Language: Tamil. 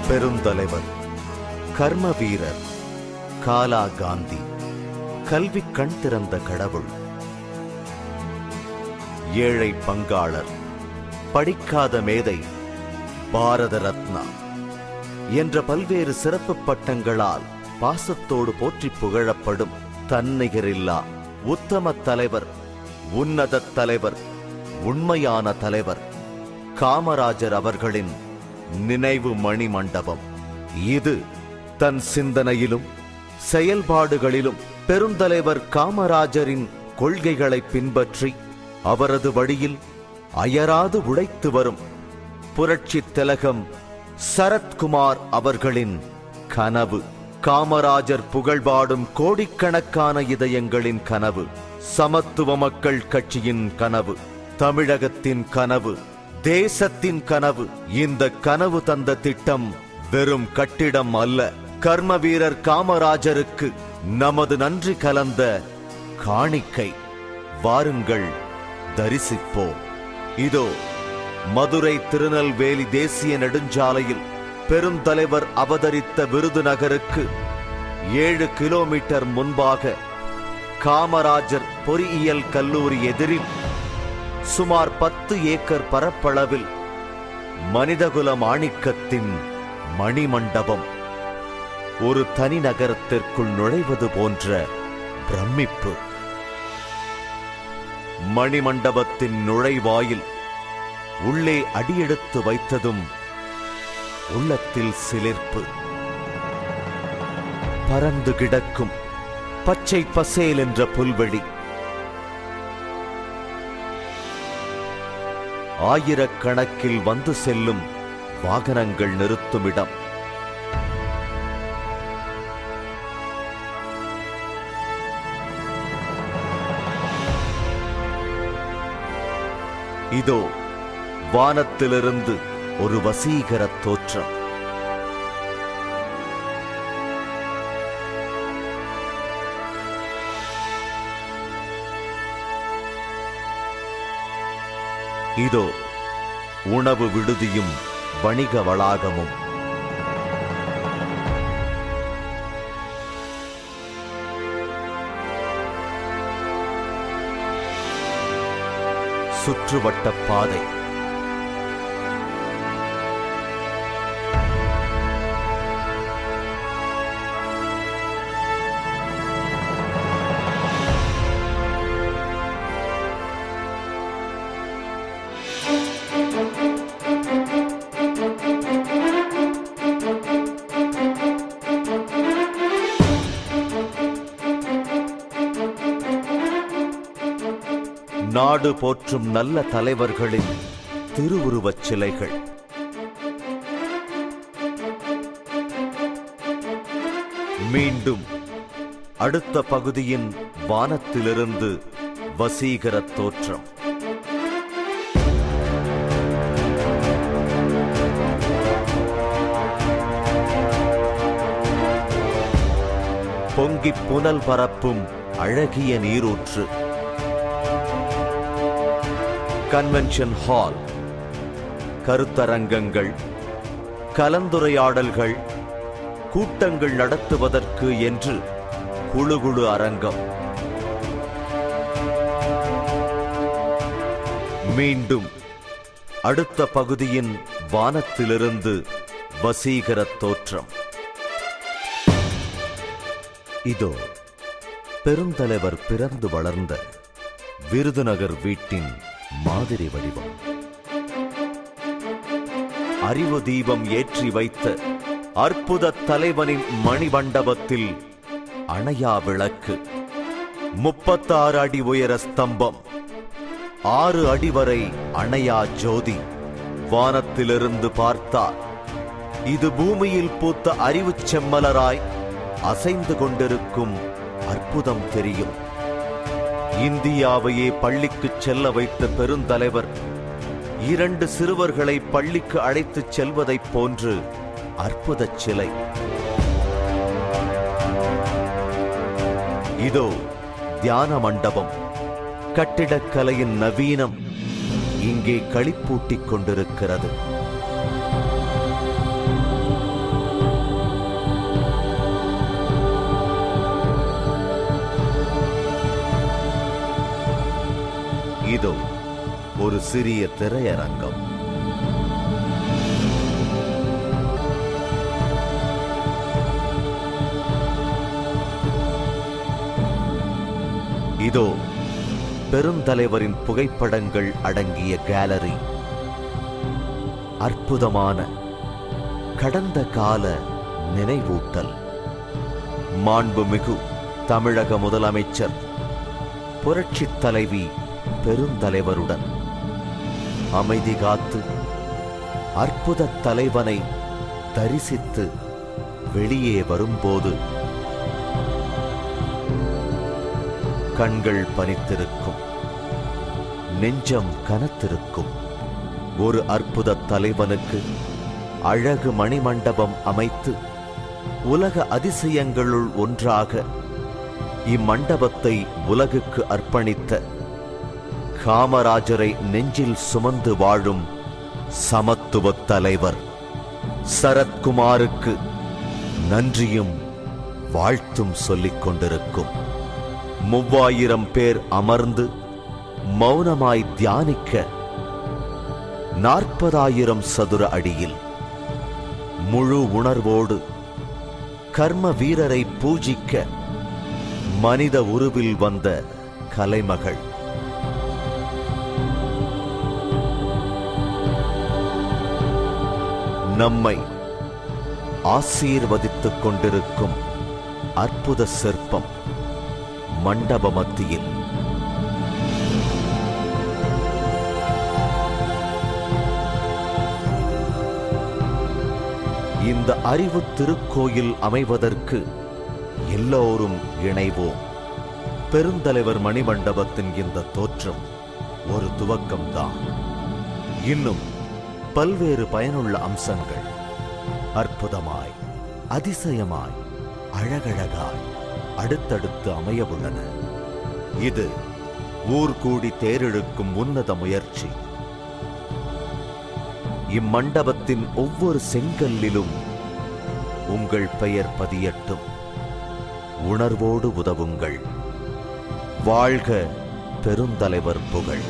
பெருந்தலைவர், கர்ம வீரர், காலா காந்தி, கல்வி கண் திறந்த கடவுள், ஏழை பங்காளர், படிக்காத மேதை, பாரத ரத்னா என்ற பல்வேறு சிறப்பு பட்டங்களால் பாசத்தோடு போற்றி புகழப்படும் தன்னிகரில்லா உத்தம தலைவர், உன்னத தலைவர், உண்மையான தலைவர் காமராஜர் அவர்களின் நினைவு மணிமண்டபம். இது தன் சிந்தனையிலும் செயல்பாடுகளிலும் பெருந்தலைவர் காமராஜரின் கொள்கைகளை பின்பற்றி அவரது வழியில் அயராது உழைத்து வரும் புரட்சி திலகம் சரத்குமார் அவர்களின் கனவு. காமராஜர் புகழ்பாடும் கோடிக்கணக்கான இதயங்களின் கனவு, சமத்துவ மக்கள் கட்சியின் கனவு, தமிழகத்தின் கனவு, தேசத்தின் கனவு. இந்த கனவு தந்த திட்டம் வெறும் கட்டிடம் அல்ல, கர்ம வீரர் காமராஜருக்கு நமது நன்றி கலந்த காணிக்கை. வாருங்கள், தரிசிப்போம். இதோ மதுரை திருநெல்வேலி தேசிய நெடுஞ்சாலையில் பெருந்தலைவர் அவதரித்த விருதுநகருக்கு 7 கிலோமீட்டர் முன்பாக காமராஜர் பொறியியல் கல்லூரி எதிரில் சுமார் 10 ஏக்கர் பரப்பளவில் மனிதகுல மாணிக்கத்தின் மணிமண்டபம். ஒரு தனி நகரத்திற்குள் நுழைவது போன்ற பிரமிப்பு. மணிமண்டபத்தின் நுழைவாயில் உள்ளே அடியெடுத்து வைத்ததும் உள்ளத்தில் சிலிர்ப்பு. பறந்து கிடக்கும் பச்சை பசேல் என்ற புல்வெளி, ஆயிரக்கணக்கில் வந்து செல்லும் வாகனங்கள் நிறுத்தும் இடம், இதோ வானத்திலிருந்து ஒரு வசீகர தோற்றம். இதோ உணவு விடுதியும் வணிக வளாகமும். சுற்றுவட்ட பாதை, நாடு போற்றும் நல்ல தலைவர்களின் திருவுருவச் சிலைகள். மீண்டும் அடுத்த பகுதியின் வானத்திலிருந்து வசீகர தோற்றம். பொங்கி புனல் பரப்பும் அழகிய நீரூற்று. கன்வென்ஷன் ஹால், கருத்தரங்கங்கள், கலந்துரையாடல்கள், கூட்டங்கள் நடத்துவதற்கு என்று குழு அரங்கம். மீண்டும் அடுத்த பகுதியின் வானத்திலிருந்து வசீகர தோற்றம். இதோ பெருந்தலைவர் பிறந்து வளர்ந்த விருதுநகர் வீட்டின் மாதிரி வடிவம். அறிவு தீபம் ஏற்றி வைத்த அற்புத தலைவனின் மணிமண்டபத்தில் அணையா விளக்கு, 36 அடி உயர ஸ்தம்பம், 6 அடி வரை அணையா ஜோதி. வானத்திலிருந்து பார்த்தால் இது பூமியில் பூத்த அறிவு செம்மலராய் அசைந்து கொண்டிருக்கும் அற்புதம் தெரியும். இந்தியாவையே பள்ளிக்கு செல்ல வைத்த பெருந்தலைவர் 2 சிறுவர்களை பள்ளிக்கு அழைத்துச் செல்வதைப் போன்று அற்புத சிலை. இதோ தியான மண்டபம். கட்டிடக்கலையின் நவீனம் இங்கே களிப்பூட்டிக் கொண்டிருக்கிறது. இதோ ஒரு சிறிய திரையரங்கம். இதோ பெருந்தலைவரின் புகைப்படங்கள் அடங்கிய கேலரி. அற்புதமான கடந்த கால நினைவூட்டல். மாண்புமிகு தமிழக முதலமைச்சர் புரட்சித் தலைவி பெருந்தலைவருடன் அமைதி காத்து அற்புத தலைவனை தரிசித்து வெளியே வரும்போது கண்கள் பனித்திருக்கும், நெஞ்சம் கனத்திருக்கும். ஒரு அற்புத தலைவனுக்கு அழகு மணிமண்டபம் அமைத்து உலக அதிசயங்களுள் ஒன்றாக இம்மண்டபத்தை உலகுக்கு அர்ப்பணித்த காமராஜரை நெஞ்சில் சுமந்து வாழும் சமத்துவத் தலைவர் சரத்குமாருக்கு நன்றியும் வாழ்த்தும் சொல்லிக் கொண்டிருக்கும். 3000 பேர் அமர்ந்து மௌனமாய் தியானிக்க 40,000 சதுர அடியில் முழு உணர்வோடு கர்ம வீரரை பூஜிக்க மனித உருவில் வந்த கலைமகள். நம்மை ஆசீர்வதித்துக் கொண்டிருக்கும் அற்புத சிற்பம் மண்டப மத்தியில். இந்த அறிவு திருக்கோயில் அமைவதற்கு எல்லோரும் இணைவோம். பெருந்தலைவர் மணிமண்டபத்தின் இந்த தோற்றம் ஒரு துவக்கம்தான். இன்னும் பல்வேறு பயனுள்ள அம்சங்கள் அற்புதமாய், அதிசயமாய், அழகழகாய் அடுத்தடுத்து அமையவுள்ளன. இது ஊர் கூடி தேரெழுக்கும் உன்னத முயற்சி. இம்மண்டபத்தின் ஒவ்வொரு செங்கல்லிலும் உங்கள் பெயர் பதியட்டும். உணர்வோடு உதவுங்கள். வாழ்க பெருந்தலைவர் புகழ்.